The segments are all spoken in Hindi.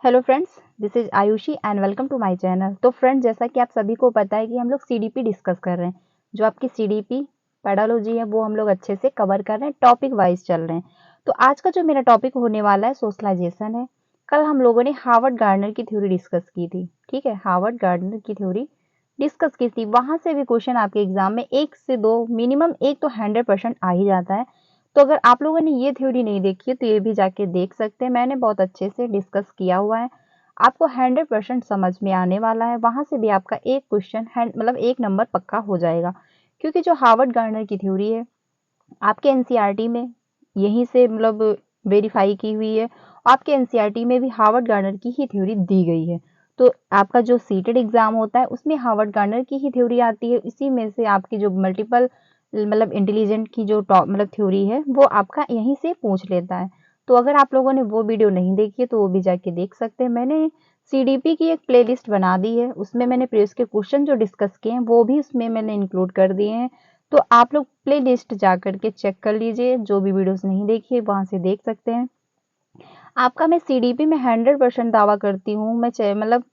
Hello friends, this is Ayushi and welcome to my channel. तो फ्रेंड्स, जैसा कि आप सभी को पता है कि हम लोग सीडीपी डिस्कस कर रहे हैं। जो आपकी सीडीपी पेडोलॉजी है वो हम लोग अच्छे से कवर कर रहे हैं, टॉपिक वाइज चल रहे हैं। तो आज का जो मेरा टॉपिक होने वाला है सोशलाइजेशन है। कल हम लोगों ने हार्वर्ड गार्डनर की थ्योरी डिस्कस की थी। ठीक है, हार्वर्ड गार्डनर की थ्योरी डिस्कस की थी। वहां से भी क्वेश्चन आपके एग्जाम में एक से दो, मिनिमम एक तो 100% आ ही जाता है। तो अगर आप लोगों ने ये थ्योरी नहीं देखी है तो ये भी जाके देख सकते हैं, मैंने बहुत अच्छे से डिस्कस किया हुआ है। आपको 100% समझ में आने वाला है। वहां से भी आपका एक क्वेश्चन मतलब एक नंबर पक्का हो जाएगा, क्योंकि जो हार्वर्ड गार्डनर की थ्योरी है आपके एनसीईआरटी में यहीं से मतलब वेरीफाई की हुई है। आपके एनसीईआरटी में भी हार्वर्ड गार्डनर की ही थ्योरी दी गई है। तो आपका जो सीटेड एग्जाम होता है उसमें हार्वर्ड गार्डनर की ही थ्योरी आती है। इसी में से आपकी जो मल्टीपल मतलब इंटेलिजेंट की जो टॉप मतलब थ्योरी है वो आपका यहीं से पूछ लेता है। तो अगर आप लोगों ने वो वीडियो नहीं देखी है तो वो भी जाके देख सकते हैं। मैंने सीडीपी की एक प्लेलिस्ट बना दी है, उसमें मैंने प्रीवियस के क्वेश्चन जो डिस्कस किए हैं वो भी उसमें मैंने इंक्लूड कर दिए हैं। तो आप लोग प्ले लिस्ट जा करके चेक कर लीजिए, जो भी वीडियोस नहीं देखी है वहां से देख सकते हैं। आपका मैं सीडीपी में 100% दावा करती हूँ। मैं मतलब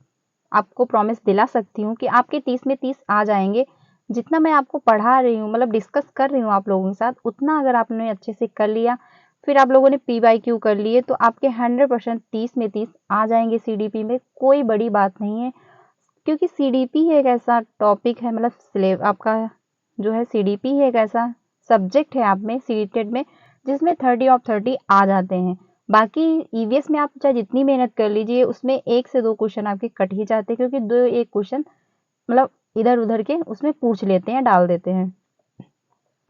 आपको प्रॉमिस दिला सकती हूँ कि आपके 30 में 30 आ जाएंगे। जितना मैं आपको पढ़ा रही हूँ मतलब डिस्कस कर रही हूँ आप लोगों के साथ, उतना अगर आपने अच्छे से कर लिया, फिर आप लोगों ने PYQ कर लिए, तो आपके 100% 30 में 30 आ जाएंगे सीडीपी में। कोई बड़ी बात नहीं है, क्योंकि सीडीपी एक ऐसा टॉपिक है, मतलब सिलेब आपका जो है सीडीपी है एक ऐसा सब्जेक्ट है आप में सीटेड में, जिसमें 30 ऑफ 30 आ जाते हैं। बाकी ईवीएस में आप चाहे जितनी मेहनत कर लीजिए, उसमें एक से दो क्वेश्चन आपके कट ही जाते हैं, क्योंकि दो एक क्वेश्चन मतलब इधर उधर के उसमें पूछ लेते हैं, डाल देते हैं।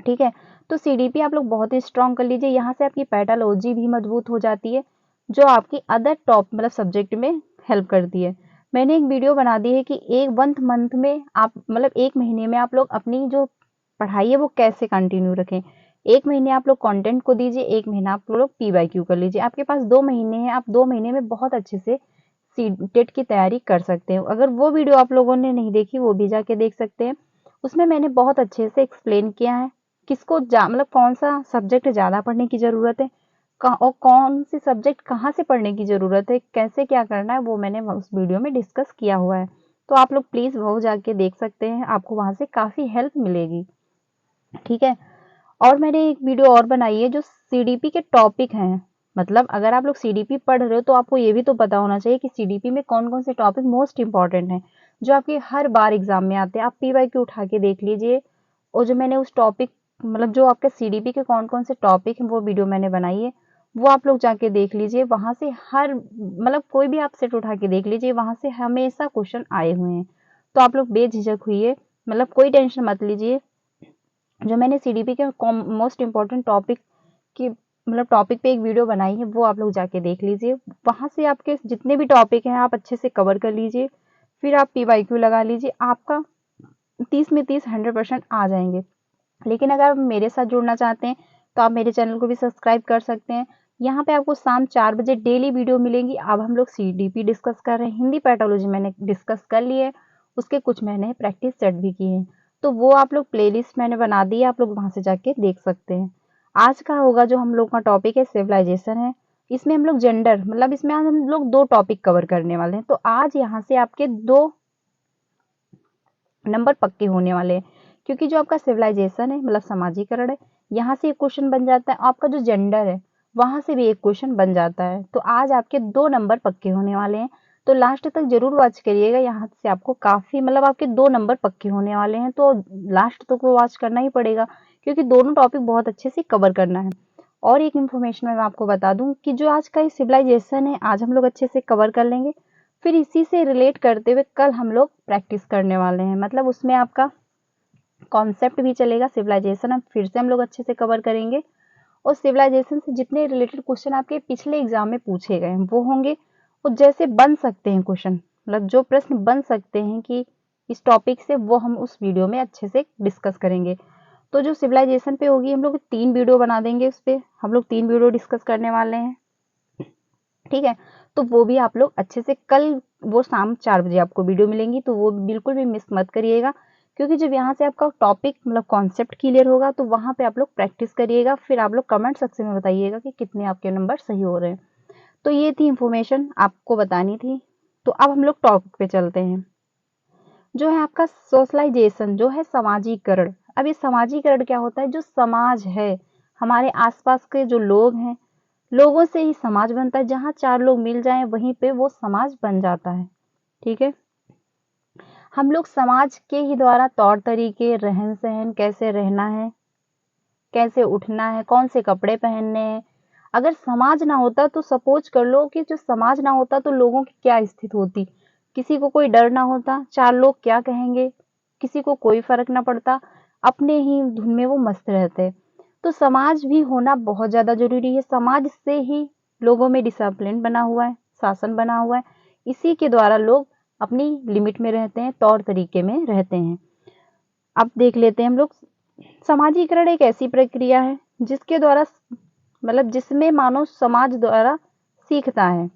ठीक है, तो सीडीपी आप लोग बहुत ही स्ट्रांग कर लीजिए। यहाँ से आपकी पैथोलॉजी भी मजबूत हो जाती है, जो आपकी अदर टॉप मतलब सब्जेक्ट में हेल्प करती है। मैंने एक वीडियो बना दी है कि एक मंथ में आप मतलब एक महीने में आप लोग अपनी जो पढ़ाई है वो कैसे कंटिन्यू रखें। एक महीने आप लोग कंटेंट को दीजिए, एक महीना आप लोग PYQ कर लीजिए। आपके पास 2 महीने हैं, आप 2 महीने में बहुत अच्छे से सीटेट की तैयारी कर सकते हो। अगर वो वीडियो आप लोगों ने नहीं देखी वो भी जाके देख सकते हैं। उसमें मैंने बहुत अच्छे से एक्सप्लेन किया है किसको मतलब कौन सा सब्जेक्ट ज़्यादा पढ़ने की ज़रूरत है, और कौन सी सब्जेक्ट कहाँ से पढ़ने की ज़रूरत है, कैसे क्या करना है, वो मैंने उस वीडियो में डिस्कस किया हुआ है। तो आप लोग प्लीज़ वो जाके देख सकते हैं, आपको वहाँ से काफ़ी हेल्प मिलेगी। ठीक है, और मैंने एक वीडियो और बनाई है जो सीडीपी के टॉपिक हैं। मतलब अगर आप लोग सीडीपी पढ़ रहे हो तो आपको ये भी तो पता होना चाहिए कि सीडीपी में कौन कौन से टॉपिक मोस्ट इंपॉर्टेंट हैं, जो आपके हर बार एग्जाम में आते हैं। आप PYQ उठा के देख लीजिए, और जो मैंने उस टॉपिक मतलब जो आपके सीडीपी के कौन कौन से टॉपिक हैं वो वीडियो मैंने बनाई है, वो आप लोग जाके देख लीजिए। वहां से हर मतलब कोई भी आप सेट उठा के देख लीजिए, वहां से हमेशा क्वेश्चन आए हुए हैं। तो आप लोग बेझिझक हुई मतलब कोई टेंशन मत लीजिए। जो मैंने सीडीपी के मोस्ट इम्पोर्टेंट टॉपिक की मतलब टॉपिक पे एक वीडियो बनाई है, वो आप लोग जाके देख लीजिए। वहां से आपके जितने भी टॉपिक हैं आप अच्छे से कवर कर लीजिए, फिर आप PYQ लगा लीजिए। आपका 30 में 30 100% आ जाएंगे। लेकिन अगर आप मेरे साथ जुड़ना चाहते हैं तो आप मेरे चैनल को भी सब्सक्राइब कर सकते हैं। यहाँ पे आपको शाम 4 बजे डेली वीडियो मिलेंगी। अब हम लोग सीडीपी डिस्कस कर रहे हैं, हिंदी पैथोलॉजी मैंने डिस्कस कर ली है, उसके कुछ मैंने प्रैक्टिस सेट भी किए हैं। तो वो आप लोग प्लेलिस्ट मैंने बना दी है, आप लोग वहां से जाके देख सकते हैं। आज का होगा जो हम लोग का टॉपिक है सिविलाइजेशन है। इसमें हम लोग जेंडर मतलब इसमें आज हम लोग 2 टॉपिक कवर करने वाले हैं। तो आज यहाँ से आपके 2 नंबर पक्के होने वाले हैं, क्योंकि जो आपका सिविलाइजेशन है मतलब समाजीकरण है, यहाँ से एक क्वेश्चन बन जाता है। आपका जो जेंडर है वहां से भी एक क्वेश्चन बन जाता है। तो आज आपके 2 नंबर पक्के होने वाले हैं। तो लास्ट तक जरूर वॉच करिएगा, यहाँ से आपको काफी मतलब आपके 2 नंबर पक्के होने वाले हैं। तो लास्ट तक वो वॉच करना ही पड़ेगा, क्योंकि दोनों टॉपिक बहुत अच्छे से कवर करना है। और एक इन्फॉर्मेशन मैं आपको बता दूं कि जो आज का सिविलाइजेशन है आज हम लोग अच्छे से कवर कर लेंगे। फिर इसी से रिलेट करते हुए कल हम लोग प्रैक्टिस करने वाले हैं, मतलब उसमें आपका कॉन्सेप्ट भी चलेगा। सिविलाइजेशन हम फिर से हम लोग अच्छे से कवर करेंगे, और सिविलाइजेशन से जितने रिलेटेड क्वेश्चन आपके पिछले एग्जाम में पूछे गए हैं वो होंगे, और जैसे बन सकते हैं क्वेश्चन मतलब जो प्रश्न बन सकते हैं कि इस टॉपिक से, वो हम उस वीडियो में अच्छे से डिस्कस करेंगे। तो जो सिविलाइजेशन पे होगी हम लोग 3 वीडियो बना देंगे, उस पर हम लोग 3 वीडियो डिस्कस करने वाले हैं। ठीक है, तो वो भी आप लोग अच्छे से कल वो शाम 4 बजे आपको वीडियो मिलेंगी, तो वो बिल्कुल भी मिस मत करिएगा। क्योंकि जब यहाँ से आपका टॉपिक मतलब कॉन्सेप्ट क्लियर होगा तो वहाँ पे आप लोग प्रैक्टिस करिएगा, फिर आप लोग कमेंट सेक्शन में बताइएगा कि कितने आपके नंबर सही हो रहे हैं। तो ये थी इंफॉर्मेशन आपको बतानी थी। तो अब हम लोग टॉपिक पे चलते हैं, जो है आपका सोशलाइजेशन, जो है समाजीकरण। अब ये समाजीकरण क्या होता है? जो समाज है, हमारे आसपास के जो लोग हैं, लोगों से ही समाज बनता है। जहाँ 4 लोग मिल जाएं वहीं पे वो समाज बन जाता है। ठीक है, हम लोग समाज के ही द्वारा तौर तरीके, रहन सहन, कैसे रहना है, कैसे उठना है, कौन से कपड़े पहनने हैं। अगर समाज ना होता तो सपोज कर लो कि जो समाज ना होता तो लोगों की क्या स्थिति होती। किसी को कोई डर ना होता, 4 लोग क्या कहेंगे, किसी को कोई फर्क ना पड़ता, अपने ही धुन में वो मस्त रहते। तो समाज भी होना बहुत ज्यादा जरूरी है। समाज से ही लोगों में डिसिप्लिन बना हुआ है, शासन बना हुआ है। इसी के द्वारा लोग अपनी लिमिट में रहते हैं, तौर तरीके में रहते हैं। अब देख लेते हैं हम लोग, समाजीकरण एक ऐसी प्रक्रिया है जिसके द्वारा, मतलब जिसमें मानव समाज द्वारा सीखता है।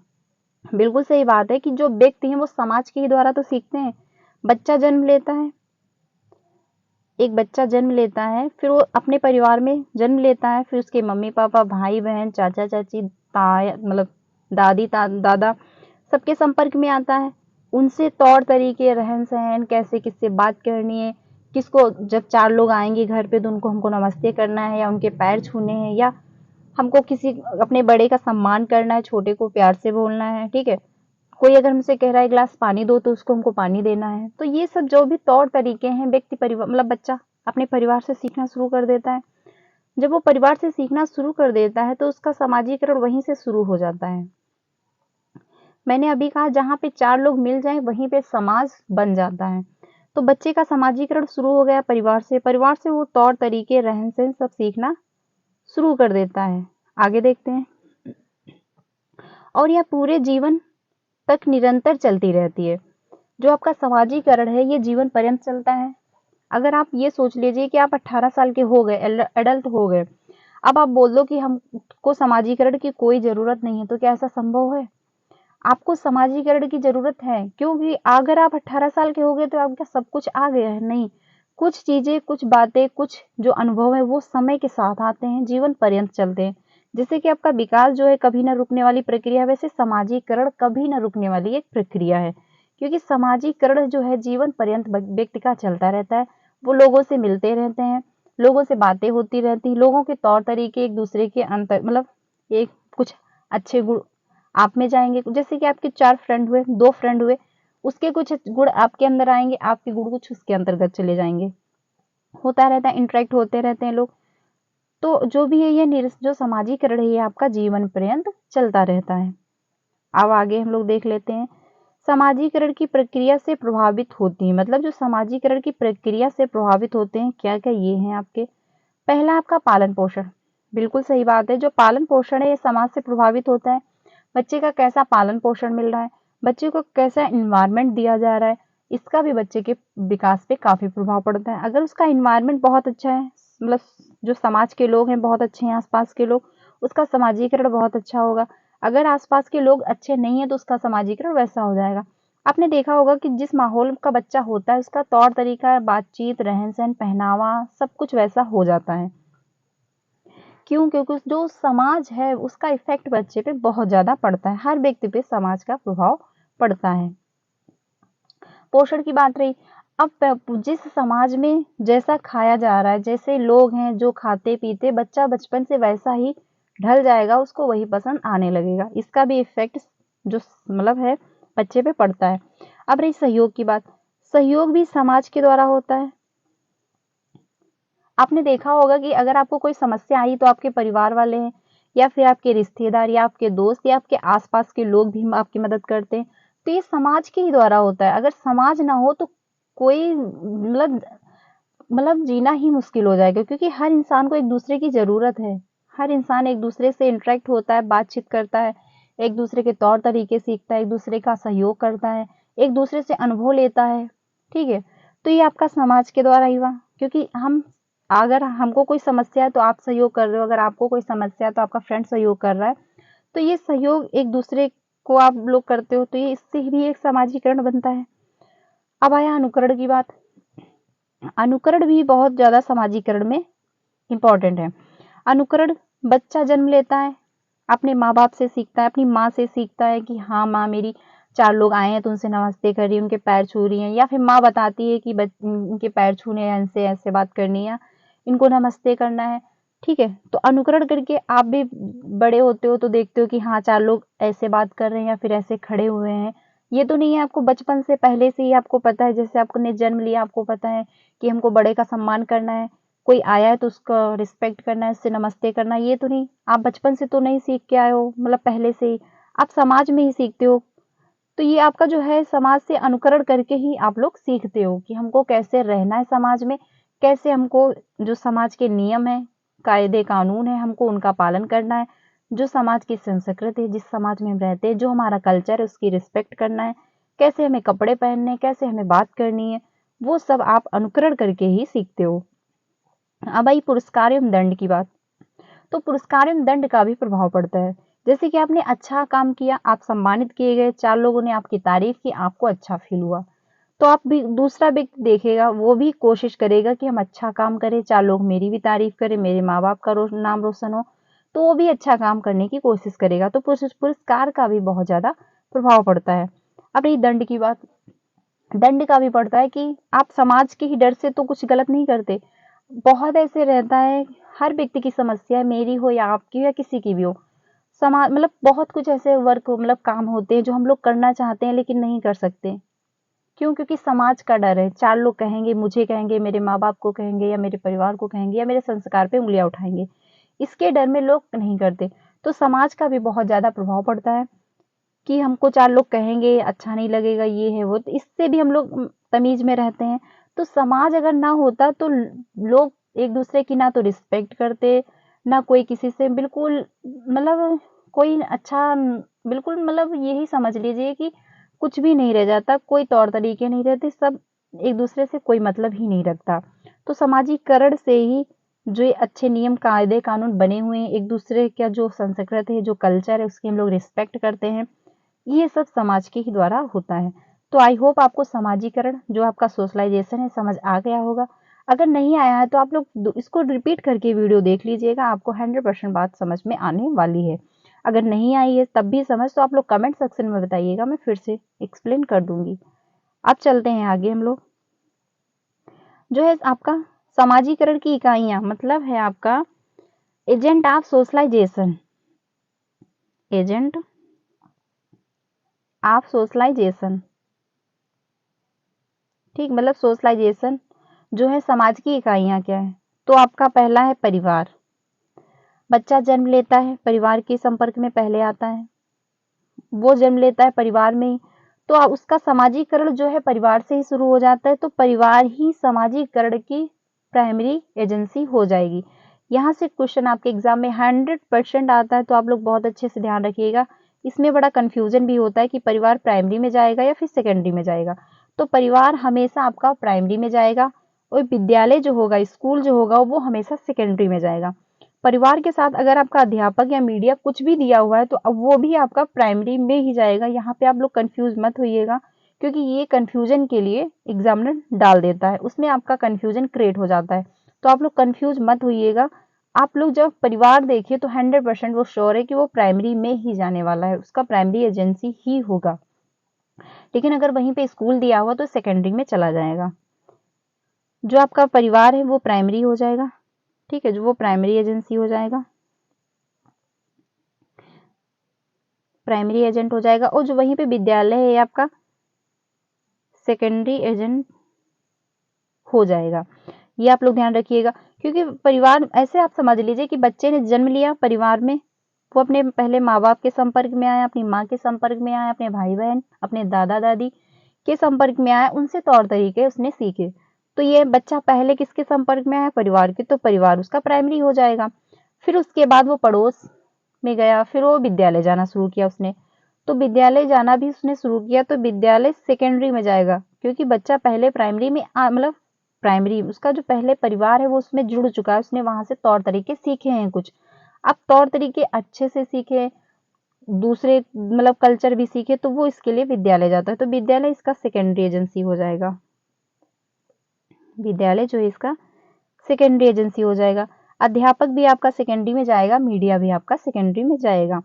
बिल्कुल सही बात है कि जो व्यक्ति हैं वो समाज के ही द्वारा तो सीखते हैं। बच्चा जन्म लेता है, एक बच्चा जन्म लेता है, फिर वो अपने परिवार में जन्म लेता है, फिर उसके मम्मी पापा, भाई बहन, चाचा चाची, ताया मतलब दादी दादा, सबके संपर्क में आता है। उनसे तौर तरीके, रहन सहन, कैसे किससे बात करनी है, किसको जब 4 लोग आएंगे घर पे तो उनको हमको नमस्ते करना है या उनके पैर छूने हैं, या हमको किसी अपने बड़े का सम्मान करना है, छोटे को प्यार से बोलना है। ठीक है, कोई अगर हमसे कह रहा है गिलास पानी दो तो उसको हमको पानी देना है। तो ये सब जो भी तौर तरीके हैं, व्यक्ति परिवार मतलब बच्चा अपने परिवार से सीखना शुरू कर देता है। जब वो परिवार से सीखना शुरू कर देता है तो उसका समाजीकरण वहीं से शुरू हो जाता है। मैंने अभी कहा जहाँ पे 4 लोग मिल जाएं वहीं पे समाज बन जाता है। तो बच्चे का समाजीकरण शुरू हो गया परिवार से, परिवार से वो तौर तरीके, रहन सहन सब सीखना शुरू कर देता है। आगे देखते हैं, और यह पूरे जीवन तक निरंतर चलती रहती है। जो आपका समाजीकरण है ये जीवन पर्यंत चलता है। अगर आप ये सोच लीजिए कि आप 18 साल के हो गए, एडल्ट हो गए, अब आप बोल दो कि हमको समाजीकरण की कोई जरूरत नहीं है, तो क्या ऐसा संभव है? आपको समाजीकरण की जरूरत है, क्योंकि अगर आप 18 साल के हो गए तो आपका सब कुछ आ गया है? नहीं, कुछ चीजें, कुछ बातें, कुछ जो अनुभव है वो समय के साथ आते हैं, जीवन पर्यंत चलते हैं। जैसे कि आपका विकास जो है कभी ना रुकने वाली प्रक्रिया, वैसे समाजीकरण कभी ना रुकने वाली एक प्रक्रिया है। क्योंकि समाजीकरण जो है जीवन पर्यंत व्यक्ति का चलता रहता है। वो लोगों से मिलते रहते हैं, लोगों से बातें होती रहती, लोगों के तौर तरीके एक दूसरे के अंतर मतलब एक कुछ अच्छे गुण आप में जाएंगे। जैसे कि आपके 4 फ्रेंड हुए, 2 फ्रेंड हुए, उसके कुछ गुण आपके अंदर आएंगे, आपके गुण कुछ उसके अंतर्गत चले जाएंगे। होता रहता है, इंटरेक्ट होते रहते हैं लोग। तो जो भी है ये जो समाजीकरण है ये आपका जीवन पर्यंत चलता रहता है। अब आगे हम लोग देख लेते हैं, समाजीकरण की प्रक्रिया से प्रभावित होती है। मतलब जो समाजीकरण की प्रक्रिया से प्रभावित होते हैं क्या क्या, ये हैं आपके। पहला आपका पालन पोषण। बिल्कुल सही बात है, जो पालन पोषण है ये समाज से प्रभावित होता है। बच्चे का कैसा पालन पोषण मिल रहा है, बच्चे को कैसा इन्वायरमेंट दिया जा रहा है, इसका भी बच्चे के विकास पे काफी प्रभाव पड़ता है। अगर उसका इन्वायरमेंट बहुत अच्छा है, मतलब जो समाज के लोग हैं बहुत अच्छे हैं, आसपास के लोग, उसका समाजीकरण बहुत अच्छा होगा। अगर आसपास के लोग अच्छे नहीं है तो उसका समाजीकरण वैसा हो जाएगा। आपने देखा होगा कि जिस माहौल का बच्चा होता है उसका तौर तरीका, बातचीत, रहन सहन, पहनावा सब कुछ वैसा हो जाता है। क्यों? क्योंकि जो समाज है उसका इफेक्ट बच्चे पे बहुत ज्यादा पड़ता है। हर व्यक्ति पे समाज का प्रभाव पड़ता है। पोषण की बात रही, अब जिस समाज में जैसा खाया जा रहा है, जैसे लोग हैं जो खाते पीते, बच्चा बचपन से वैसा ही ढल जाएगा, उसको वही पसंद आने लगेगा। इसका भी इफेक्ट जो मतलब है बच्चे पे पड़ता है। अब रही सहयोग की बात, सहयोग भी समाज के द्वारा होता है। आपने देखा होगा कि अगर आपको कोई समस्या आई तो आपके परिवार वाले हैं या फिर आपके रिश्तेदार या आपके दोस्त या आपके आसपास के लोग भी आपकी मदद करते हैं। तो ये समाज के ही द्वारा होता है। अगर समाज ना हो तो कोई मतलब जीना ही मुश्किल हो जाएगा, क्योंकि हर इंसान को एक दूसरे की जरूरत है। हर इंसान एक दूसरे से इंटरेक्ट होता है, बातचीत करता है, एक दूसरे के तौर तरीके सीखता है, एक दूसरे का सहयोग करता है, एक दूसरे से अनुभव लेता है। ठीक है, तो ये आपका समाज के द्वारा ही हुआ। क्योंकि हम, अगर हमको कोई समस्या है तो आप सहयोग कर रहे हो, अगर आपको कोई समस्या है तो आपका फ्रेंड सहयोग कर रहा है। तो ये सहयोग एक दूसरे को आप लोग करते हो, तो ये इससे भी एक समाजीकरण बनता है। अब आया अनुकरण की बात। अनुकरण भी बहुत ज्यादा समाजीकरण में इंपॉर्टेंट है। अनुकरण, बच्चा जन्म लेता है, अपने माँ बाप से सीखता है, अपनी माँ से सीखता है कि हाँ माँ मेरी 4 लोग आए हैं तो उनसे नमस्ते कर रही है, उनके पैर छू रही हैं, या फिर माँ बताती है कि इनके पैर छूने हैं, इनसे ऐसे बात करनी है, इनको नमस्ते करना है। ठीक है, तो अनुकरण करके आप भी बड़े होते हो तो देखते हो कि हाँ 4 लोग ऐसे बात कर रहे हैं या फिर ऐसे खड़े हुए हैं। ये तो नहीं है आपको बचपन से पहले से ही आपको पता है, जैसे आपने जन्म लिया आपको पता है कि हमको बड़े का सम्मान करना है, कोई आया है तो उसका रिस्पेक्ट करना है, उससे नमस्ते करना है, ये तो नहीं, आप बचपन से तो नहीं सीख के आए हो, मतलब पहले से ही आप समाज में ही सीखते हो। तो ये आपका जो है समाज से अनुकरण करके ही आप लोग सीखते हो कि हमको कैसे रहना है समाज में, कैसे हमको जो समाज के नियम है, कायदे कानून है, हमको उनका पालन करना है, जो समाज की संस्कृति है, जिस समाज में हम रहते हैं, जो हमारा कल्चर है उसकी रिस्पेक्ट करना है, कैसे हमें कपड़े पहनने हैं, कैसे हमें बात करनी है, वो सब आप अनुकरण करके ही सीखते हो। अब आई पुरस्कार एवं दंड की बात। तो पुरस्कार एवं दंड का भी प्रभाव पड़ता है। जैसे कि आपने अच्छा काम किया, आप सम्मानित किए गए, 4 लोगों ने आपकी तारीफ की, आपको अच्छा फील हुआ, तो आप भी दूसरा व्यक्ति देखेगा, वो भी कोशिश करेगा कि हम अच्छा काम करें, 4 लोग मेरी भी तारीफ करें, मेरे माँ बाप का नाम रोशन हो, तो वो भी अच्छा काम करने की कोशिश करेगा। तो पुरस्कार का भी बहुत ज्यादा प्रभाव पड़ता है। अब रही दंड की बात, दंड का भी पड़ता है कि आप समाज के ही डर से तो कुछ गलत नहीं करते। बहुत ऐसे रहता है, हर व्यक्ति की समस्या, मेरी हो या आपकी हो या किसी की भी हो, समाज मतलब बहुत कुछ ऐसे वर्क मतलब काम होते हैं जो हम लोग करना चाहते हैं लेकिन नहीं कर सकते। क्यों? क्योंकि समाज का डर है, 4 लोग कहेंगे, मुझे कहेंगे, मेरे माँ बाप को कहेंगे, या मेरे परिवार को कहेंगे, या मेरे संस्कार पे उंगलियां उठाएंगे, इसके डर में लोग नहीं करते। तो समाज का भी बहुत ज्यादा प्रभाव पड़ता है कि हमको 4 लोग कहेंगे, अच्छा नहीं लगेगा, ये है वो, तो इससे भी हम लोग तमीज में रहते हैं। तो समाज अगर ना होता तो लोग एक दूसरे की ना तो रिस्पेक्ट करते, ना कोई किसी से बिल्कुल मतलब कोई अच्छा, बिल्कुल मतलब यही समझ लीजिए कि कुछ भी नहीं रह जाता, कोई तौर तरीके नहीं रहते, सब एक दूसरे से कोई मतलब ही नहीं रखता। तो सामाजिकरण से ही जो ये अच्छे नियम कायदे कानून बने हुए हैं, एक दूसरे का जो संस्कृति है, जो कल्चर है, उसकी हम लोग रिस्पेक्ट करते हैं, ये सब समाज के ही द्वारा होता है। तो आई होप आपको सामाजिकरण जो आपका सोशलाइजेशन है समझ आ गया होगा। अगर नहीं आया है तो आप लोग इसको रिपीट करके वीडियो देख लीजिएगा, आपको 100% बात समझ में आने वाली है। अगर नहीं आई है तब भी समझ तो आप लोग कमेंट सेक्शन में बताइएगा, मैं फिर से एक्सप्लेन कर दूंगी। अब चलते हैं आगे, हम लोग जो है आपका सामाजिकरण की इकाइयां मतलब है आपका agent of socialization, agent of socialization. ठीक, मतलब सोशलाइजेशन जो है समाज की इकाइयां क्या है। तो आपका पहला है परिवार, बच्चा जन्म लेता है परिवार के संपर्क में पहले आता है, वो जन्म लेता है परिवार में ही, तो उसका सामाजिकरण जो है परिवार से ही शुरू हो जाता है। तो परिवार ही सामाजिकरण की प्राइमरी एजेंसी हो जाएगी। यहाँ से क्वेश्चन आपके एग्जाम में 100% आता है, तो आप लोग बहुत अच्छे से ध्यान रखिएगा। इसमें बड़ा कंफ्यूजन भी होता है कि परिवार प्राइमरी में जाएगा या फिर सेकेंडरी में जाएगा। तो परिवार हमेशा आपका प्राइमरी में जाएगा, और विद्यालय जो होगा, स्कूल जो होगा, वो हमेशा सेकेंडरी में जाएगा। परिवार के साथ अगर आपका अध्यापक या मीडिया कुछ भी दिया हुआ है तो अब वो भी आपका प्राइमरी में ही जाएगा। यहाँ पे आप लोग कंफ्यूज मत होइएगा, क्योंकि ये कंफ्यूजन के लिए एग्जामिनर डाल देता है, उसमें आपका कंफ्यूजन क्रिएट हो जाता है। तो आप लोग कंफ्यूज मत होइएगा। आप लोग जब परिवार देखिए तो 100% वो श्योर है कि वो प्राइमरी में ही जाने वाला है, उसका प्राइमरी एजेंसी ही होगा। लेकिन अगर वहीं पे स्कूल दिया हुआ तो सेकेंडरी में चला जाएगा। जो आपका परिवार है वो प्राइमरी हो जाएगा, ठीक है, जो वो प्राइमरी एजेंसी हो जाएगा, प्राइमरी एजेंट हो जाएगा। और जो वहीं पे विद्यालय है आपका सेकेंडरी एजेंट हो जाएगा। ये आप लोग ध्यान रखिएगा, क्योंकि परिवार ऐसे आप समझ लीजिए कि बच्चे ने जन्म लिया परिवार में, वो अपने पहले माँ बाप के संपर्क में आया, अपनी माँ के संपर्क में आया, अपने भाई बहन, अपने दादा दादी के संपर्क में आया, उनसे तौर तरीके उसने सीखे। तो ये बच्चा पहले किसके संपर्क में आया? परिवार के, तो परिवार उसका प्राइमरी हो जाएगा। फिर उसके बाद वो पड़ोस में गया, फिर वो विद्यालय जाना शुरू किया उसने, तो विद्यालय जाना भी उसने शुरू किया, तो विद्यालय सेकेंडरी में जाएगा, क्योंकि बच्चा पहले प्राइमरी में मतलब प्राइमरी उसका जो पहले परिवार है वो उसमें जुड़ चुका है, उसने वहां से तौर तरीके सीखे हैं कुछ। अब तौर तरीके अच्छे से सीखे, दूसरे मतलब कल्चर भी सीखे, तो वो इसके लिए विद्यालय जाता है, तो विद्यालय इसका सेकेंडरी एजेंसी हो जाएगा। विद्यालय जो है इसका सेकेंडरी एजेंसी हो जाएगा। अध्यापक भी आपका सेकेंडरी में जाएगा, मीडिया भी आपका सेकेंडरी में जाएगा।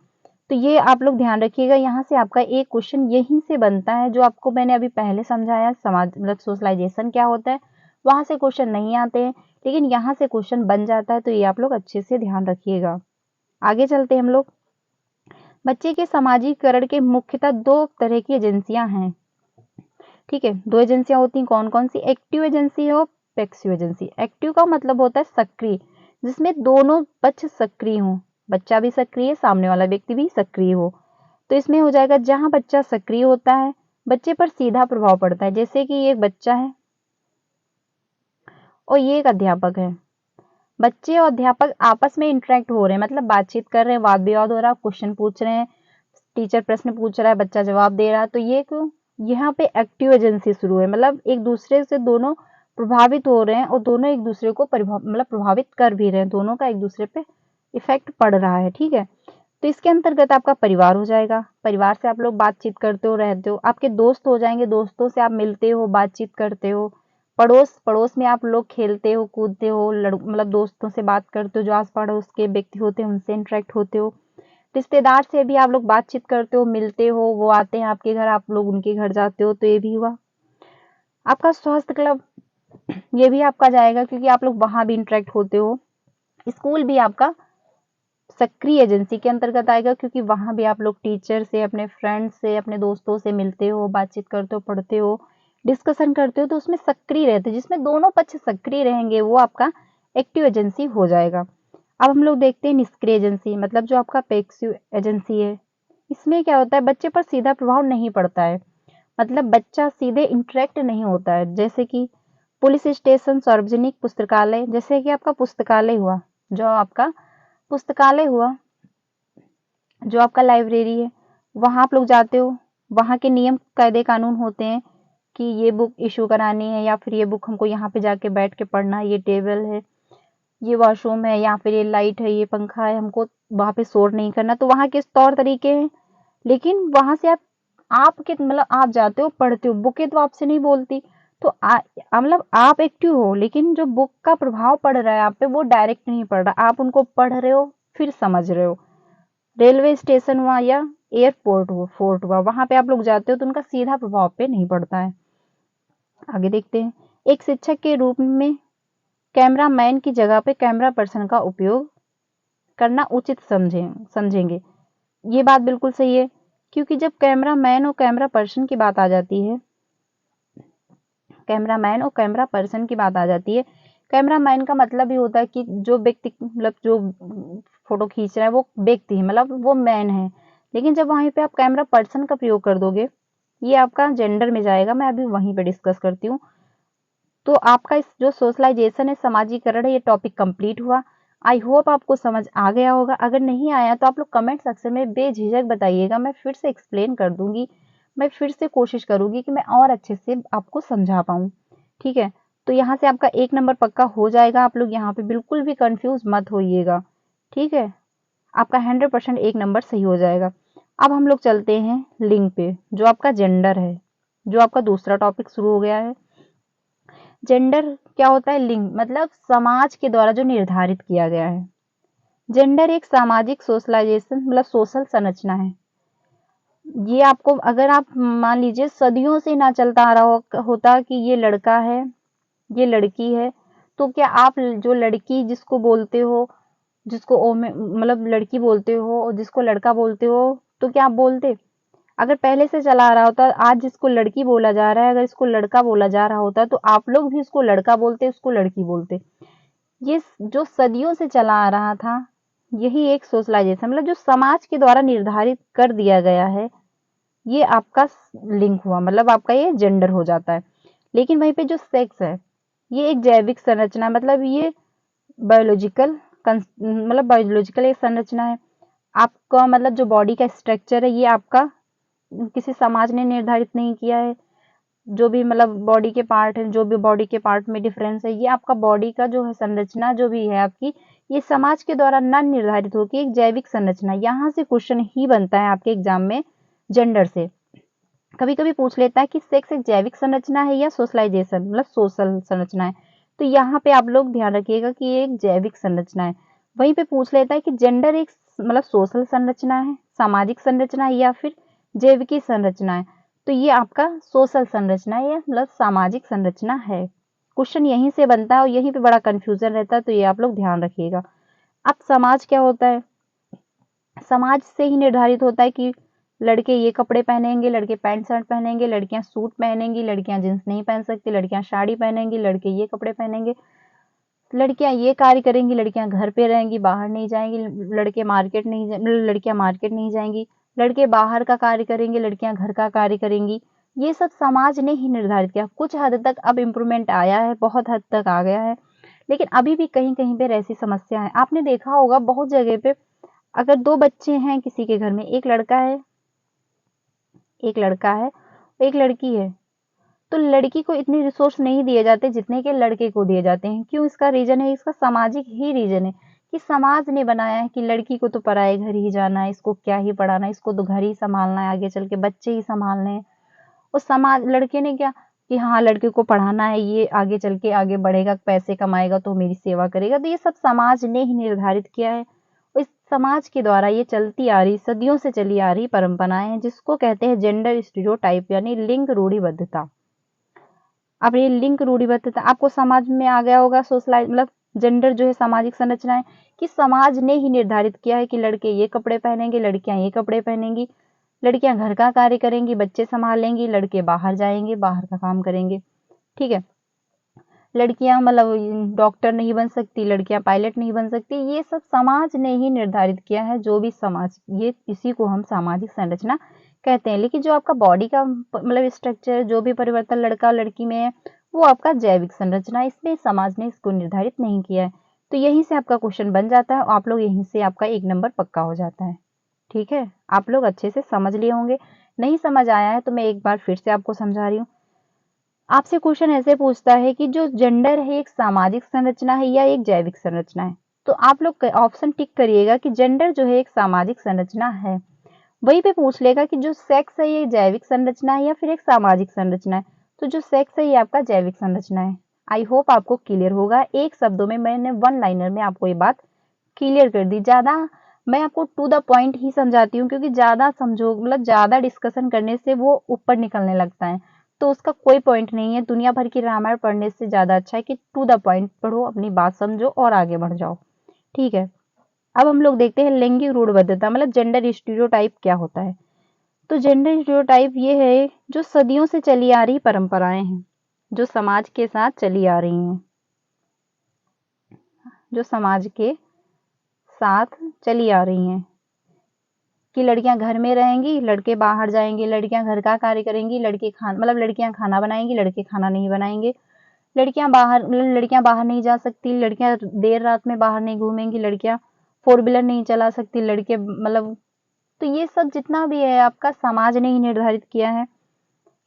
तो ये आप लोग ध्यान रखिएगा, यहाँ से आपका एक क्वेश्चन यहीं से बनता है, जो आपको मैंने अभी पहले समझाया समाज मतलब सोशलाइजेशन क्या होता है, वहां से क्वेश्चन नहीं आते हैं, लेकिन यहाँ से क्वेश्चन बन जाता है। तो ये आप लोग अच्छे से ध्यान रखिएगा। आगे चलते हैं हम लोग। बच्चे के समाजीकरण के मुख्यतः दो तरह की एजेंसियां हैं। ठीक है, दो एजेंसियां होती हैं, कौन कौन सी? एक्टिव एजेंसी और पैसिव एजेंसी। एक्टिव का मतलब होता है सक्रिय, जिसमें दोनों पक्ष सक्रिय हों, बच्चा भी सक्रिय, सामने वाला व्यक्ति भी सक्रिय हो। तो इसमें हो जाएगा जहां बच्चा सक्रिय होता है, बच्चे पर सीधा प्रभाव पड़ता है। जैसे कि ये एक बच्चा है और ये एक अध्यापक है। बच्चे और अध्यापक आपस में इंटरेक्ट हो रहे हैं, मतलब बातचीत कर रहे हैं, वाद विवाद हो रहा है, क्वेश्चन पूछ रहे हैं, टीचर प्रश्न पूछ रहा है, बच्चा जवाब दे रहा है। तो ये यहाँ पे एक्टिव एजेंसी शुरू है, मतलब एक दूसरे से दोनों प्रभावित हो रहे हैं और दोनों एक दूसरे को मतलब प्रभावित कर भी रहे हैं, दोनों का एक दूसरे पे इफेक्ट पड़ रहा है। ठीक है, तो इसके अंतर्गत आपका परिवार हो जाएगा, परिवार से आप लोग बातचीत करते हो, रहते हो। आपके दोस्त हो जाएंगे, दोस्तों से आप मिलते हो, बातचीत करते हो। पड़ोस, पड़ोस में आप लोग खेलते हो, कूदते हो, मतलब दोस्तों से बात करते हो, जो आस पड़ोस के व्यक्ति होते हैं उनसे इंटरेक्ट होते हो। रिश्तेदार से भी आप लोग बातचीत करते हो, मिलते हो, वो आते हैं आपके घर, आप लोग उनके घर जाते हो। तो ये भी हुआ आपका स्वास्थ्य क्लब, ये भी आपका जाएगा, क्योंकि आप लोग वहां भी इंटरेक्ट होते हो। स्कूल भी आपका सक्रिय एजेंसी के अंतर्गत आएगा, क्योंकि वहां भी आप लोग टीचर से, अपने फ्रेंड से, अपने दोस्तों से मिलते हो, बातचीत करते हो, पढ़ते हो, डिस्कशन करते हो। तो उसमें सक्रिय रहते हो, जिसमें दोनों पक्ष सक्रिय रहेंगे, वो आपका एक्टिव एजेंसी हो जाएगा। अब हम लोग देखते हैं निष्क्रिय एजेंसी, मतलब जो आपका पैसिव एजेंसी है। इसमें क्या होता है, बच्चे पर सीधा प्रभाव नहीं पड़ता है, मतलब बच्चा सीधे इंटरेक्ट नहीं होता है। जैसे कि पुलिस स्टेशन, सार्वजनिक पुस्तकालय, जैसे कि आपका पुस्तकालय हुआ, जो आपका पुस्तकालय हुआ, जो आपका लाइब्रेरी है, वहां आप लोग जाते हो, वहां के नियम कायदे कानून होते हैं कि ये बुक इशू करानी है, या फिर ये बुक हमको यहाँ पे जाके बैठ के पढ़ना है, ये टेबल है, ये वॉशरूम है, या फिर ये लाइट है, ये पंखा है, हमको वहां पे शोर नहीं करना। तो वहां के तौर तरीके हैं, लेकिन वहां से आपके मतलब आप जाते हो, पढ़ते हो, बुकें तो आपसे नहीं बोलती। तो मतलब आप एक्टिव हो, लेकिन जो बुक का प्रभाव पड़ रहा है आप पे, वो डायरेक्ट नहीं पड़ रहा, आप उनको पढ़ रहे हो फिर समझ रहे हो। रेलवे स्टेशन हुआ या एयरपोर्ट हुआ, फोर्ट हुआ, वहां पे आप लोग जाते हो, तो उनका सीधा प्रभाव पे नहीं पड़ता है। आगे देखते हैं। एक शिक्षक के रूप में कैमरा मैन की जगह पे कैमरा पर्सन का उपयोग करना उचित समझेंगे। ये बात बिल्कुल सही है, क्योंकि जब कैमरा मैन और कैमरा पर्सन की बात आ जाती है, कैमरा मैन और कैमरा पर्सन की बात आ जाती है, कैमरा मैन का मतलब ये होता है कि जो व्यक्ति मतलब जो फोटो खींच रहा है वो व्यक्ति है, मतलब वो मैन है। लेकिन जब वहीं पे आप कैमरा पर्सन का प्रयोग कर दोगे, ये आपका जेंडर में जाएगा, मैं अभी वहीं पे डिस्कस करती हूँ। तो आपका इस जो सोशलाइजेशन है, समाजीकरण है, ये टॉपिक कंप्लीट हुआ। आई होप आपको समझ आ गया होगा। अगर नहीं आया तो आप लोग कमेंट सेक्शन में बेझिझक बताइएगा, मैं फिर से एक्सप्लेन कर दूंगी, मैं फिर से कोशिश करूंगी कि मैं और अच्छे से आपको समझा पाऊँ। ठीक है, तो यहाँ से आपका 1 नंबर पक्का हो जाएगा। आप लोग यहाँ पे बिल्कुल भी कंफ्यूज मत होइएगा। ठीक है, आपका 100% 1 नंबर सही हो जाएगा। अब हम लोग चलते हैं लिंग पे, जो आपका जेंडर है, जो आपका दूसरा टॉपिक शुरू हो गया है। जेंडर क्या होता है? लिंग, मतलब समाज के द्वारा जो निर्धारित किया गया है। जेंडर एक सामाजिक सोशलाइजेशन मतलब सोशल संरचना है। ये आपको, अगर आप मान लीजिए सदियों से ना चलता आ रहा होता कि ये लड़का है, ये लड़की है, तो क्या आप जो लड़की जिसको बोलते हो, जिसको ओ में मतलब लड़की बोलते हो, और जिसको लड़का बोलते हो, तो क्या आप बोलते? अगर पहले से चला आ रहा होता, आज जिसको लड़की बोला जा रहा है, अगर इसको लड़का बोला जा रहा होता, तो आप लोग भी उसको लड़का बोलते, उसको लड़की बोलते। ये जो सदियों से चला आ रहा था, यही एक सोशलाइजेशन मतलब जो समाज के द्वारा निर्धारित कर दिया गया है, ये आपका लिंक हुआ, मतलब आपका ये जेंडर हो जाता है। लेकिन वहीं पे जो सेक्स है, ये एक जैविक संरचना, मतलब ये बायोलॉजिकल मतलब बायोलॉजिकल एक संरचना है। आपका मतलब जो बॉडी का स्ट्रक्चर है, ये आपका किसी समाज ने निर्धारित नहीं किया है। जो भी मतलब बॉडी के पार्ट है, जो भी बॉडी के पार्ट में डिफरेंस है, ये आपका बॉडी का जो है संरचना जो भी है आपकी, ये समाज के द्वारा न निर्धारित होकर एक जैविक संरचना। यहाँ से क्वेश्चन ही बनता है आपके एग्जाम में जेंडर से। कभी कभी पूछ लेता है कि सेक्स एक जैविक संरचना है या सोशलाइजेशन मतलब सोशल संरचना है। तो यहाँ पे आप लोग ध्यान रखिएगा कि ये एक जैविक संरचना है। वहीं पे पूछ लेता है कि जेंडर एक मतलब सोशल संरचना है, सामाजिक संरचना है या फिर जैविकी संरचना है। तो ये आपका सोशल संरचना है या मतलब सामाजिक संरचना है। क्वेश्चन यहीं से बनता है और यहीं पे बड़ा कंफ्यूजन रहता है, तो ये आप लोग ध्यान रखिएगा। अब समाज क्या होता है? समाज से ही निर्धारित होता है कि लड़के ये कपड़े पहनेंगे, लड़के पैंट शर्ट पहनेंगे, लड़कियां सूट पहनेंगी, लड़कियां जींस नहीं पहन सकती, लड़कियां साड़ी पहनेंगी, लड़के ये कपड़े पहनेंगे, लड़कियां ये कार्य करेंगी, लड़कियां घर पे रहेंगी, बाहर नहीं जाएंगी, लड़कियां मार्केट नहीं जाएंगी, लड़के बाहर का कार्य करेंगे, लड़कियां घर का कार्य करेंगी। ये सब समाज ने ही निर्धारित किया। कुछ हद तक अब इम्प्रूवमेंट आया है, बहुत हद तक आ गया है, लेकिन अभी भी कहीं कहीं पे ऐसी समस्या है। आपने देखा होगा बहुत जगह पे, अगर दो बच्चे हैं किसी के घर में, एक लड़का है एक लड़की है, तो लड़की को इतने रिसोर्स नहीं दिए जाते जितने के लड़के को दिए जाते हैं। क्यों? इसका रीजन है, इसका सामाजिक ही रीजन है कि समाज ने बनाया है कि लड़की को तो पराए घर ही जाना है, इसको क्या ही पढ़ाना है, इसको तो घर ही संभालना है, आगे चल के बच्चे ही संभालने हैं। और समाज, लड़के ने क्या कि हाँ लड़के को पढ़ाना है, ये आगे चल के आगे बढ़ेगा, पैसे कमाएगा तो मेरी सेवा करेगा। तो ये सब समाज ने ही निर्धारित किया है। इस समाज के द्वारा ये चलती आ रही, सदियों से चली आ रही परंपराएं हैं, जिसको कहते हैं जेंडर स्टीरियोटाइप यानी लिंग रूढ़िबद्धता। अब ये लिंग रूढ़िबद्धता आपको समझ में आ गया होगा। सोशलाइज मतलब जेंडर जो है सामाजिक संरचना है कि समाज ने ही निर्धारित किया है कि लड़के ये कपड़े पहनेंगे, लड़कियां ये कपड़े पहनेंगी, लड़कियां घर का कार्य करेंगी, बच्चे संभालेंगी, लड़के बाहर जाएंगे, बाहर का काम करेंगे। ठीक है, लड़कियां मतलब डॉक्टर नहीं बन सकती, लड़कियां पायलट नहीं बन सकती। ये सब समाज ने ही निर्धारित किया है। जो भी समाज, ये इसी को हम सामाजिक संरचना कहते हैं। लेकिन जो आपका बॉडी का मतलब स्ट्रक्चर, जो भी परिवर्तन लड़का लड़की में है, वो आपका जैविक संरचना है। इसमें समाज ने इसको निर्धारित नहीं किया है। तो यहीं से आपका क्वेश्चन बन जाता है और आप लोग यहीं से आपका 1 नंबर पक्का हो जाता है। ठीक है, आप लोग अच्छे से समझ लिए होंगे। नहीं समझ आया है तो मैं एक बार फिर से आपको समझा रही हूँ। आपसे क्वेश्चन ऐसे पूछता है कि जो जेंडर है एक सामाजिक संरचना है या एक जैविक संरचना है? तो आप लोग ऑप्शन टिक करिएगा कि जेंडर जो है एक सामाजिक संरचना है। वहीं पे पूछ लेगा कि जो सेक्स है ये जैविक संरचना है या फिर एक सामाजिक संरचना है? तो जो सेक्स है ये आपका जैविक संरचना है। आई होप आपको क्लियर होगा। एक शब्दों में मैंने वन लाइनर में आपको ये बात क्लियर कर दी। ज्यादा मैं आपको टू द पॉइंट ही समझाती हूँ, क्योंकि ज्यादा समझो मतलब ज्यादा डिस्कशन करने से वो ऊपर निकलने लगता है, तो उसका कोई पॉइंट नहीं है। दुनिया भर की रामायण पढ़ने से ज्यादा अच्छा है कि टू द पॉइंट पढ़ो, अपनी बात समझो और आगे बढ़ जाओ। ठीक है, अब हम लोग देखते हैं लैंगिक रूढ़िबद्धता मतलब जेंडर स्टीरियोटाइप क्या होता है। तो जेंडर स्टीरियोटाइप ये है जो सदियों से चली आ रही परंपराएं हैं, जो समाज के साथ चली आ रही हैं, जो समाज के साथ चली आ रही हैं कि लड़कियां घर में रहेंगी, लड़के बाहर जाएंगे, लड़कियां घर का कार्य करेंगी, लड़के मतलब लड़कियां खाना बनाएंगी, लड़के खाना नहीं बनाएंगे, लड़कियां बाहर नहीं जा सकती, लड़कियां देर रात में बाहर नहीं घूमेंगी, लड़कियां फोर व्हीलर नहीं चला सकती, लड़के मतलब, तो ये सब जितना भी है आपका समाज ने ही निर्धारित किया है।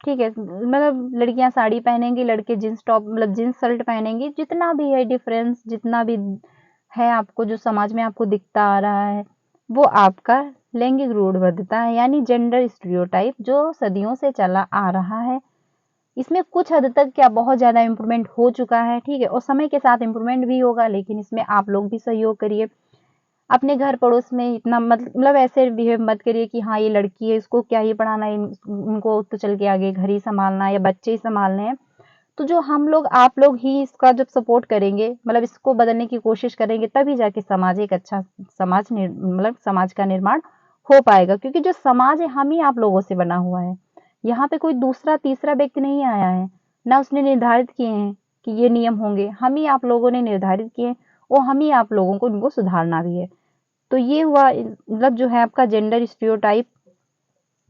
ठीक है, मतलब लड़कियां साड़ी पहनेंगी, लड़के जींस टॉप मतलब जींस शर्ट पहनेंगी। जितना भी है डिफरेंस, जितना भी है आपको जो समाज में आपको दिखता आ रहा है, वो आपका लैंगिक रूढ़िबद्धता है यानी जेंडर स्टीरियोटाइप जो सदियों से चला आ रहा है। इसमें कुछ हद तक क्या बहुत ज्यादा इम्प्रूवमेंट हो चुका है। ठीक है, और समय के साथ इम्प्रूवमेंट भी होगा, लेकिन इसमें आप लोग भी सहयोग करिए। अपने घर पड़ोस में इतना मतलब ऐसे बिहेव मत करिए कि हाँ ये लड़की है, इसको क्या ही पढ़ाना है, उनको तो चल के आगे घर ही संभालना है या बच्चे ही संभालने हैं। तो जो हम लोग आप लोग ही इसका जब सपोर्ट करेंगे, मतलब इसको बदलने की कोशिश करेंगे, तभी जाके समाज एक अच्छा समाज मतलब समाज का निर्माण हो पाएगा। क्योंकि जो समाज है हम ही आप लोगों से बना हुआ है। यहाँ पे कोई दूसरा तीसरा व्यक्ति नहीं आया है, ना उसने निर्धारित किए हैं कि ये नियम होंगे। हम ही आप लोगों ने निर्धारित किए और हम ही आप लोगों को इनको सुधारना भी है। तो ये हुआ मतलब जो है आपका जेंडर स्टीरियोटाइप,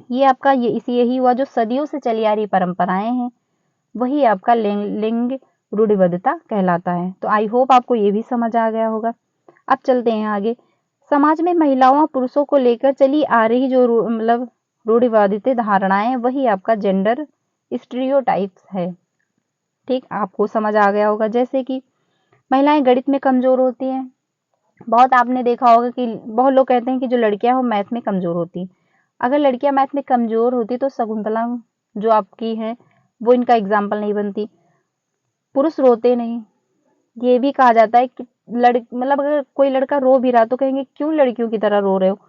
ये आपका ये इसी यही हुआ जो सदियों से चली आ रही परंपराएं हैं, वही आपका लिंग रूढ़िबद्धता कहलाता है। तो आई होप आपको ये भी समझ आ गया होगा। अब चलते हैं आगे। समाज में महिलाओं और पुरुषों को लेकर चली आ रही जो मतलब रूढ़िवादित धारणाएं, वही आपका जेंडर स्टीरियोटाइप्स है। ठीक, आपको समझ आ गया होगा। जैसे कि महिलाएं गणित में कमजोर होती हैं। बहुत आपने देखा होगा कि बहुत लोग कहते हैं कि जो लड़कियां वो मैथ में कमजोर होती। अगर लड़कियां मैथ में कमजोर होती तो शकुंतला जो आपकी है वो इनका एग्जाम्पल नहीं बनती। पुरुष रोते नहीं, ये भी कहा जाता है कि मतलब अगर कोई लड़का रो भी रहा तो कहेंगे क्यों लड़कियों की तरह रो रहे हो।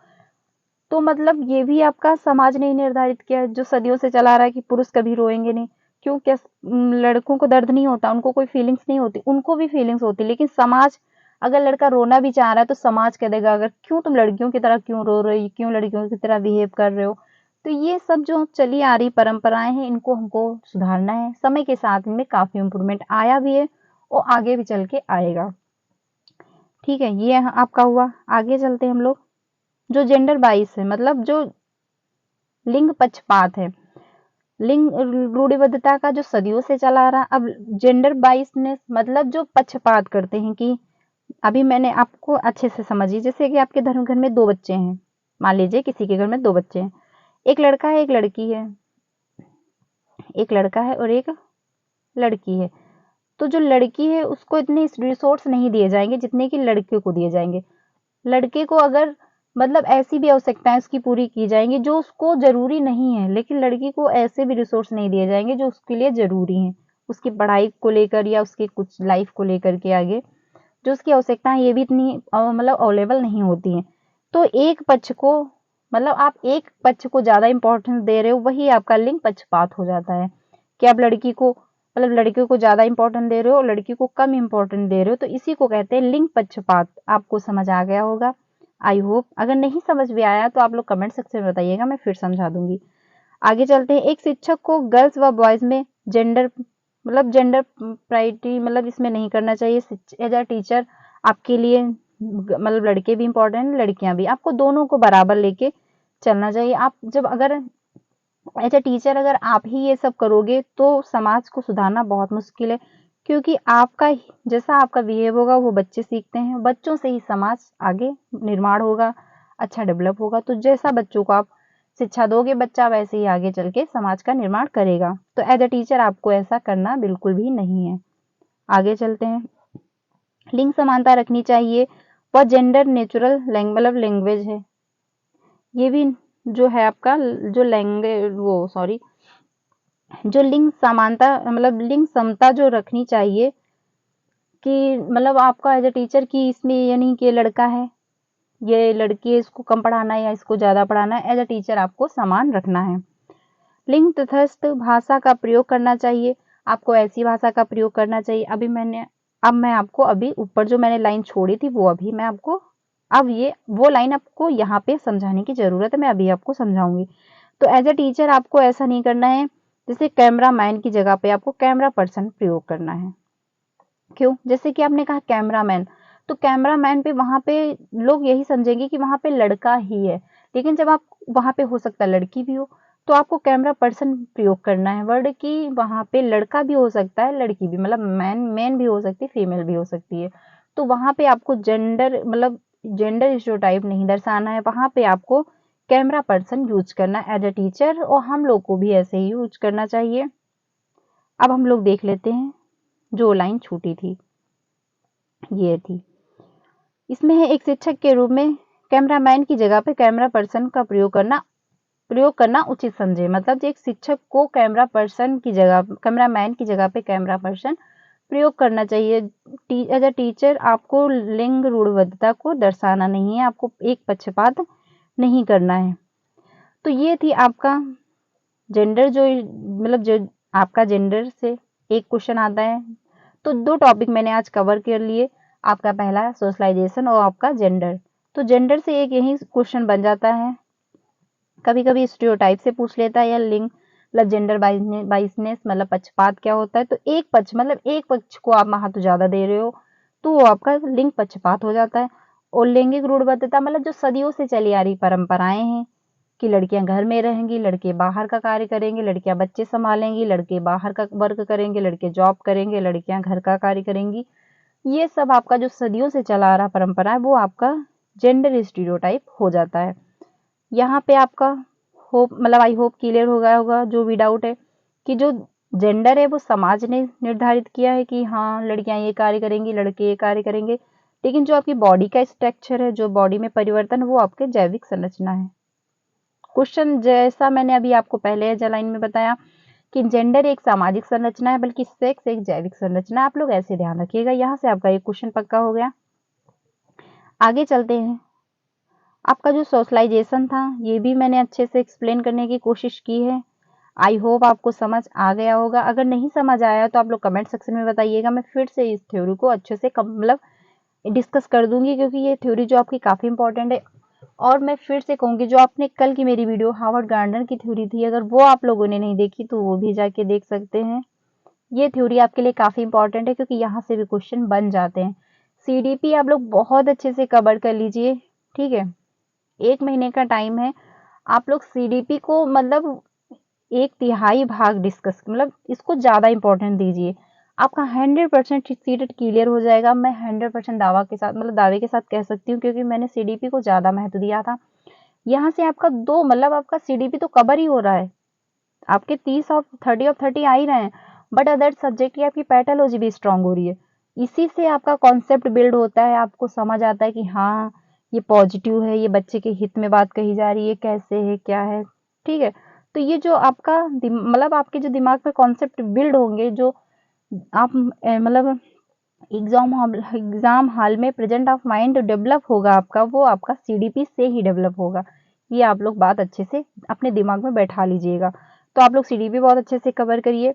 तो मतलब ये भी आपका समाज ने ही निर्धारित किया है, जो सदियों से चला रहा है कि पुरुष कभी रोएंगे नहीं। क्यों? क्या लड़कों को दर्द नहीं होता? उनको कोई फीलिंग्स नहीं होती? उनको भी फीलिंग्स होती, लेकिन समाज, अगर लड़का रोना भी चाह रहा है तो समाज कह देगा अगर क्यों तुम लड़कियों की तरह क्यों रो रही, क्यों लड़कियों की तरह बिहेव कर रहे हो। तो ये सब जो चली आ रही परंपराएं हैं, इनको हमको सुधारना है। समय के साथ इनमें काफी इम्प्रूवमेंट आया भी है और आगे भी चल के आएगा। ठीक है, ये आपका हुआ। आगे चलते हैं हम लोग। जो जेंडर बाइस है, मतलब जो लिंग पक्षपात है, लिंग रूढ़िबद्धता का जो सदियों से चला आ रहा। अब जेंडर बाइसनेस मतलब जो पक्षपात करते हैं कि अभी मैंने आपको अच्छे से समझिए, जैसे कि आपके घर में दो बच्चे हैं। मान लीजिए किसी के घर में दो बच्चे हैं, एक लड़का है एक लड़की है, एक लड़का है और एक लड़की है। तो जो लड़की है उसको इतने रिसोर्स नहीं दिए जाएंगे जितने कि लड़के को दिए जाएंगे। लड़के को अगर मतलब ऐसी भी आवश्यकताएं उसकी पूरी की जाएंगी जो उसको जरूरी नहीं है, लेकिन लड़की को ऐसे भी रिसोर्स नहीं दिए जाएंगे जो उसके लिए जरूरी हैं, उसकी पढ़ाई को लेकर या उसके कुछ लाइफ को लेकर के आगे जो उसकी आवश्यकताएं ये भी इतनी मतलब अवेलेबल नहीं होती हैं। तो एक पक्ष को, मतलब आप एक पक्ष को ज्यादा इंपॉर्टेंस दे रहे हो, वही आपका लिंग पक्षपात हो जाता है कि आप लड़की को, मतलब लड़कियों को ज्यादा इंपॉर्टेंट दे रहे हो और लड़की को कम इंपॉर्टेंट दे रहे हो। तो इसी को कहते हैं लिंग पक्षपात। आपको समझ आ गया होगा, आई होप। अगर नहीं समझ भी आया तो आप लोग कमेंट सेक्शन में बताइएगा, मैं फिर समझा दूंगी। आगे चलते हैं। एक शिक्षक को गर्ल्स व बॉयज में जेंडर, मतलब जेंडर प्रायोरिटी मतलब इसमें नहीं करना चाहिए। एज अ टीचर आपके लिए मतलब लड़के भी इंपॉर्टेंट, लड़कियां भी, आपको दोनों को बराबर लेके चलना चाहिए। आप जब अगर एज अ टीचर अगर आप ही ये सब करोगे तो समाज को सुधारना बहुत मुश्किल है, क्योंकि आपका जैसा आपका बिहेव होगा वो बच्चे सीखते हैं, बच्चों से ही समाज आगे निर्माण होगा, अच्छा डेवलप होगा। तो जैसा बच्चों को आप शिक्षा दोगे, बच्चा वैसे ही आगे चल के समाज का निर्माण करेगा। तो एज अ टीचर आपको ऐसा करना बिल्कुल भी नहीं है। आगे चलते हैं। लिंग समानता रखनी चाहिए, वह जेंडर नेचुरल मतलब लैंग्वेज है। ये भी जो है आपका जो लैंग्वेज वो सॉरी जो लिंग समानता मतलब लिंग समता जो रखनी चाहिए कि मतलब आपका एज अ टीचर की इसमें ये नहीं कि ये लड़का है ये लड़की है, इसको कम पढ़ाना है या इसको ज्यादा पढ़ाना है। एज अ टीचर आपको समान रखना है। लिंग तटस्थ भाषा का प्रयोग करना चाहिए, आपको ऐसी भाषा का प्रयोग करना चाहिए। अब मैं आपको अभी ऊपर जो मैंने लाइन छोड़ी थी वो अभी मैं आपको, अब ये वो लाइन आपको यहाँ पे समझाने की जरूरत है, मैं अभी आपको समझाऊंगी। तो एज अ टीचर आपको ऐसा नहीं करना है, जैसे कैमरा मैन की जगह पे आपको कैमरा पर्सन प्रयोग करना है। क्यों? जैसे कि आपने कहा कैमरा मैन, तो कैमरा मैन पे वहां पे लोग यही समझेंगे कि वहां पे लड़का ही है, लेकिन जब आप वहां पे हो सकता है लड़की भी हो, तो आपको कैमरा पर्सन प्रयोग करना है वर्ड की वहां पे लड़का भी हो सकता है लड़की भी, मतलब मैन मैन भी हो सकती है फीमेल भी हो सकती है। तो वहां पे आपको जेंडर मतलब जेंडर स्टीरियोटाइप नहीं दर्शाना है, वहां पे आपको कैमरा पर्सन यूज करना है एज अ टीचर, और हम लोग को भी ऐसे ही यूज करना चाहिए। अब हम लोग देख लेते हैं जो लाइन छूटी थी, ये थी। इसमें है एक शिक्षक के रूप में कैमरामैन की जगह पे कैमरा पर्सन का प्रयोग करना उचित समझे। मतलब एक शिक्षक को कैमरा पर्सन की जगह कैमरामैन की जगह पे कैमरा पर्सन प्रयोग करना चाहिए। एज अ टीचर आपको लिंग रूढ़िबद्धता को दर्शाना नहीं है, आपको एक पक्षपात नहीं करना है। तो ये थी आपका जेंडर जो मतलब जो आपका जेंडर से एक क्वेश्चन आता है। तो दो टॉपिक मैंने आज कवर कर लिए, आपका पहला सोशलाइजेशन और आपका जेंडर। तो जेंडर से एक यही क्वेश्चन बन जाता है, कभी कभी स्टीरियोटाइप से पूछ लेता है या लिंग मतलब जेंडर बाइसनेस मतलब पक्षपात क्या होता है। तो एक पक्ष मतलब एक पक्ष को आप महत्व ज्यादा दे रहे हो तो वो आपका लिंग पक्षपात हो जाता है। और लैंगिक रूढ़िबद्धता मतलब जो सदियों से चली आ रही परंपराएं हैं कि लड़कियां घर में रहेंगी, लड़के बाहर का कार्य करेंगे, लड़कियां बच्चे संभालेंगी, लड़के बाहर का वर्क करेंगे, लड़के जॉब करेंगे, लड़कियां घर का कार्य करेंगी। ये सब आपका जो सदियों से चला आ रहा परंपरा है वो आपका जेंडर स्टीरियोटाइप हो जाता है। यहाँ पे आपका होप मतलब आई होप क्लियर हो गया होगा जो भी डाउट है कि जो जेंडर है वो समाज ने निर्धारित किया है कि हाँ लड़कियां ये कार्य करेंगी लड़के ये कार्य करेंगे, लेकिन जो आपकी बॉडी का स्ट्रक्चर है, जो बॉडी में परिवर्तन, वो आपके जैविक संरचना है। क्वेश्चन जैसा मैंने अभी आपको पहले लाइन में बताया कि जेंडर एक सामाजिक संरचना है, बल्कि सेक्स एक जैविक संरचना है। आप लोग ऐसे ध्यान रखिएगा। यहाँ से आपका एक क्वेश्चन पक्का हो गया। आगे चलते हैं। आपका जो सोशलाइजेशन था ये भी मैंने अच्छे से एक्सप्लेन करने की कोशिश की है। आई होप आपको समझ आ गया होगा। अगर नहीं समझ आया तो आप लोग कमेंट सेक्शन में बताइएगा। मैं फिर से इस थ्योरी को अच्छे से मतलब डिस्कस कर दूंगी, क्योंकि ये थ्योरी जो आपकी काफ़ी इंपॉर्टेंट है। और मैं फिर से कहूँगी, जो आपने कल की मेरी वीडियो हार्वर्ड गार्डनर की थ्योरी थी, अगर वो आप लोगों ने नहीं देखी तो वो भी जाके देख सकते हैं। ये थ्योरी आपके लिए काफ़ी इंपॉर्टेंट है, क्योंकि यहाँ से भी क्वेश्चन बन जाते हैं। सीडीपी आप लोग बहुत अच्छे से कवर कर लीजिए, ठीक है। 1 महीने का टाइम है। आप लोग सीडीपी को मतलब 1/3 भाग डिस्कस मतलब इसको ज़्यादा इंपॉर्टेंट दीजिए। आपका 100% सीटेट क्लियर हो जाएगा। मैं 100% दावा के साथ मतलब दावे के साथ कह सकती हूँ, क्योंकि मैंने सीडीपी को ज़्यादा महत्व दिया था। यहाँ से आपका 2 मतलब आपका सीडीपी तो कवर ही हो रहा है। आपके 30 ऑफ 30 ऑफ 30 आ ही रहे हैं, बट अदर सब्जेक्ट की आपकी पैथोलॉजी भी स्ट्रांग हो रही है। इसी से आपका कॉन्सेप्ट बिल्ड होता है। आपको समझ आता है कि हाँ ये पॉजिटिव है, ये बच्चे के हित में बात कही जा रही है, कैसे है क्या है, ठीक है। तो ये जो आपका मतलब आपके जो दिमाग में कॉन्सेप्ट बिल्ड होंगे, जो आप मतलब एग्जाम हॉल में प्रेजेंट ऑफ माइंड डेवलप होगा आपका, वो आपका सीडीपी से ही डेवलप होगा। ये आप लोग बात अच्छे से अपने दिमाग में बैठा लीजिएगा। तो आप लोग सीडीपी बहुत अच्छे से कवर करिए।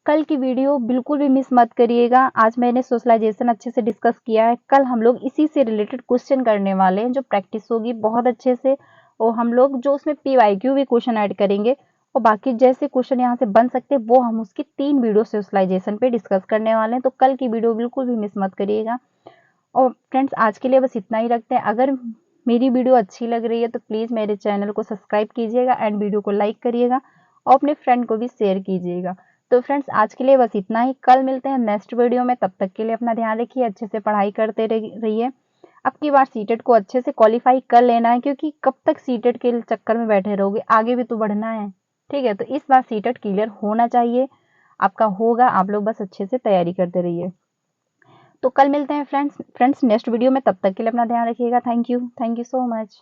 कल की वीडियो बिल्कुल भी मिस मत करिएगा। आज मैंने सोशलाइजेशन अच्छे से डिस्कस किया है। कल हम लोग इसी से रिलेटेड क्वेश्चन करने वाले हैं, जो प्रैक्टिस होगी बहुत अच्छे से। और हम लोग जो उसमें पीवाईक्यू भी क्वेश्चन ऐड करेंगे, और बाकी जैसे क्वेश्चन यहाँ से बन सकते हैं वो हम उसकी 3 वीडियो सोशलाइजेशन पे डिस्कस करने वाले हैं। तो कल की वीडियो बिल्कुल भी मिस मत करिएगा। और फ्रेंड्स आज के लिए बस इतना ही रखते हैं। अगर मेरी वीडियो अच्छी लग रही है तो प्लीज़ मेरे चैनल को सब्सक्राइब कीजिएगा एंड वीडियो को लाइक करिएगा, और अपने फ्रेंड को भी शेयर कीजिएगा। तो फ्रेंड्स आज के लिए बस इतना ही। कल मिलते हैं नेक्स्ट वीडियो में। तब तक के लिए अपना ध्यान रखिए, अच्छे से पढ़ाई करते रहिए। अब की बार सीटेट को अच्छे से क्वालिफाई कर लेना है, क्योंकि कब तक सीटेट के चक्कर में बैठे रहोगे, आगे भी तो बढ़ना है, ठीक है। तो इस बार सीटेट क्लियर होना चाहिए, आपका होगा। आप लोग बस अच्छे से तैयारी करते रहिए। तो कल मिलते हैं फ्रेंड्स नेक्स्ट वीडियो में। तब तक के लिए अपना ध्यान रखिएगा। Thank you so much.